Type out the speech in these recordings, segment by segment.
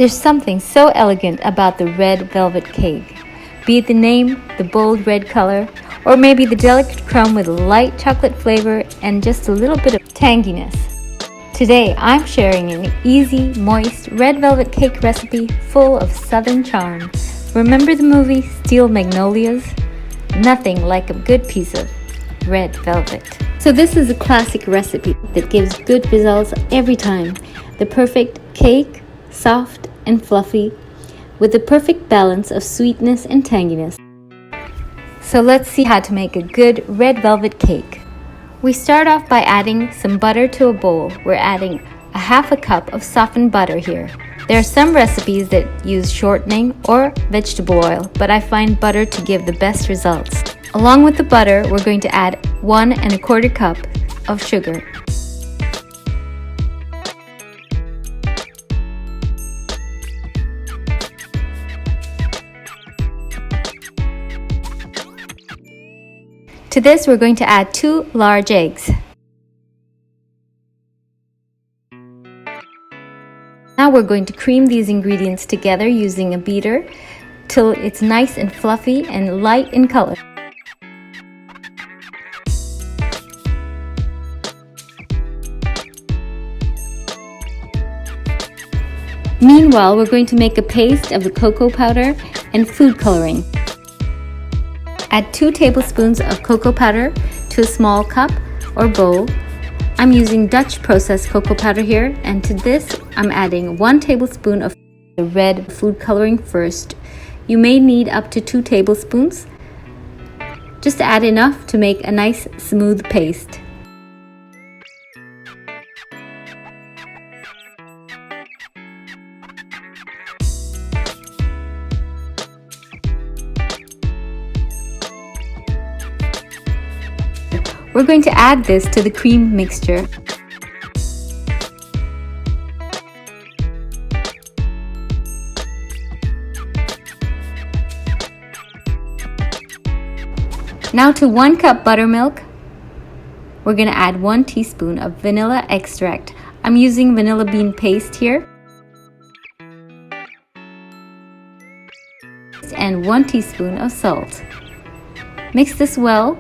There's something so elegant about the red velvet cake. Be it the name, the bold red color, or maybe the delicate crumb with a light chocolate flavor and just a little bit of tanginess. Today I'm sharing an easy, moist red velvet cake recipe full of southern charm. Remember the movie Steel Magnolias? Nothing like a good piece of red velvet. So this is a classic recipe that gives good results every time. The perfect cake, soft and fluffy, with the perfect balance of sweetness and tanginess. So let's see how to make a good red velvet cake. We start off by adding some butter to a bowl. We're adding a half a cup of softened butter here. There are some recipes that use shortening or vegetable oil, but I find butter to give the best results. Along with the butter, we're going to add 1 1/4 cup of sugar. To this, we're going to add 2 large eggs. Now we're going to cream these ingredients together using a beater till it's nice and fluffy and light in color. Meanwhile, we're going to make a paste of the cocoa powder and food coloring. Add 2 tablespoons of cocoa powder to a small cup or bowl. I'm using Dutch processed cocoa powder here, and to this I'm adding 1 tablespoon of the red food coloring first. You may need up to 2 tablespoons. Just add enough to make a nice smooth paste. We're going to add this to the cream mixture. Now to 1 cup buttermilk, we're going to add 1 teaspoon of vanilla extract. I'm using vanilla bean paste here. And 1 teaspoon of salt. Mix this well.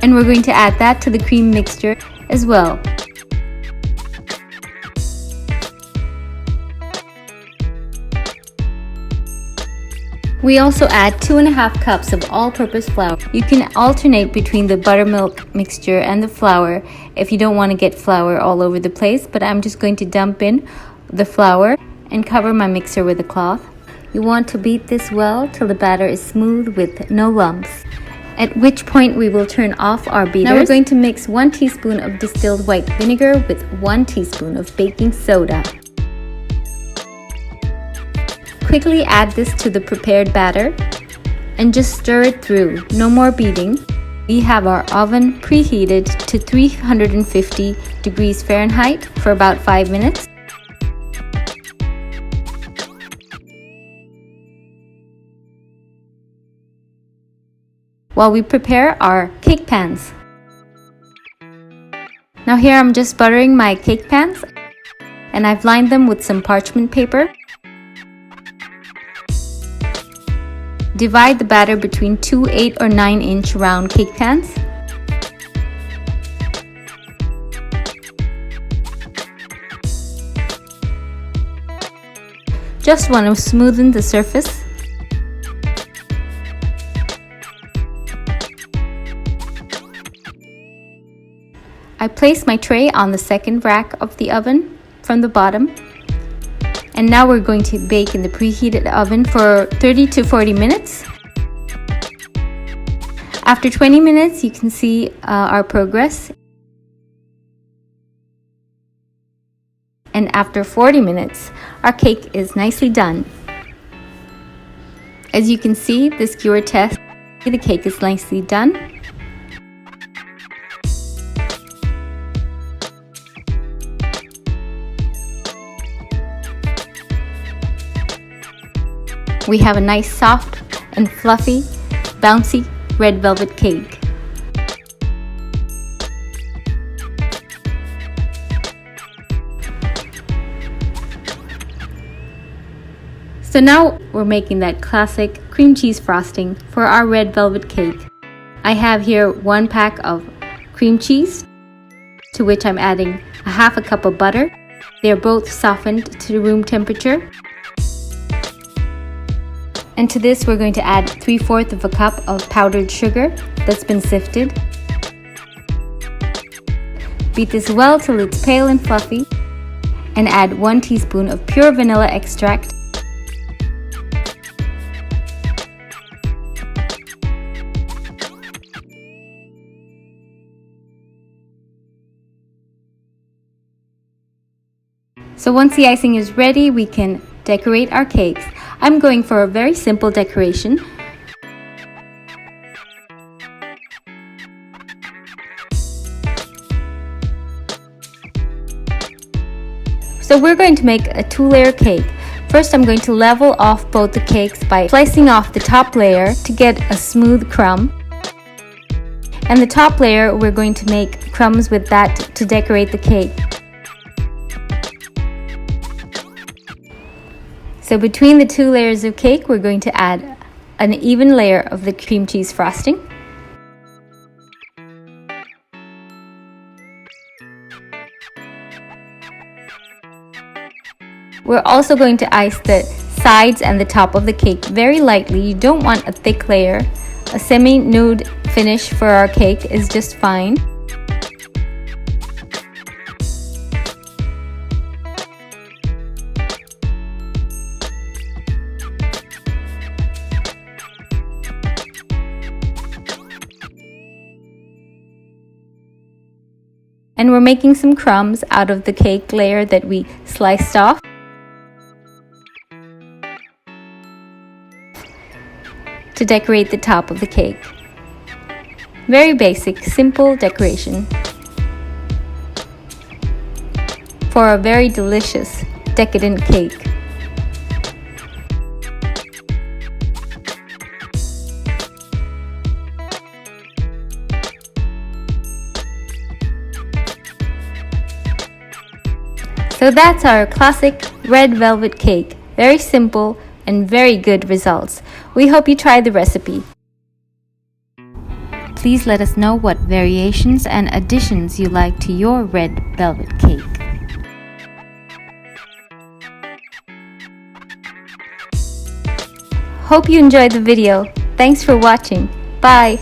And we're going to add that to the cream mixture as well. We also add 2 1/2 cups of all-purpose flour. You can alternate between the buttermilk mixture and the flour if you don't want to get flour all over the place, but I'm just going to dump in the flour and cover my mixer with a cloth. You want to beat this well till the batter is smooth with no lumps. At which point we will turn off our beaters. Now we're going to mix 1 teaspoon of distilled white vinegar with 1 teaspoon of baking soda. Quickly add this to the prepared batter and just stir it through. No more beating. We have our oven preheated to 350 degrees Fahrenheit for about 5 minutes. While we prepare our cake pans. Now here I'm just buttering my cake pans, and I've lined them with some parchment paper. Divide the batter between 2 8 or 9-inch round cake pans. Just want to smoothen the surface. I place my tray on the second rack of the oven from the bottom. And now we're going to bake in the preheated oven for 30 to 40 minutes. After 20 minutes, you can see our progress. And after 40 minutes, our cake is nicely done. As you can see, the skewer test, the cake is nicely done. We have a nice soft and fluffy, bouncy red velvet cake. So now we're making that classic cream cheese frosting for our red velvet cake. I have here 1 pack of cream cheese, to which I'm adding a half a cup of butter. They are both softened to room temperature. And to this we're going to add 3/4 of a cup of powdered sugar that's been sifted. Beat this well till it's pale and fluffy, and add 1 teaspoon of pure vanilla extract. So once the icing is ready, we can decorate our cakes. I'm going for a very simple decoration. So we're going to make a 2-layer cake. First, I'm going to level off both the cakes by slicing off the top layer to get a smooth crumb. And the top layer, we're going to make crumbs with that to decorate the cake. So between the 2 layers of cake, we're going to add an even layer of the cream cheese frosting. We're also going to ice the sides and the top of the cake very lightly. You don't want a thick layer. A semi-nude finish for our cake is just fine. And we're making some crumbs out of the cake layer that we sliced off. To decorate the top of the cake. Very basic, simple decoration for a very delicious, decadent cake. So that's our classic red velvet cake. Very simple and very good results. We hope you try the recipe. Please let us know what variations and additions you like to your red velvet cake. Hope you enjoyed the video. Thanks for watching. Bye!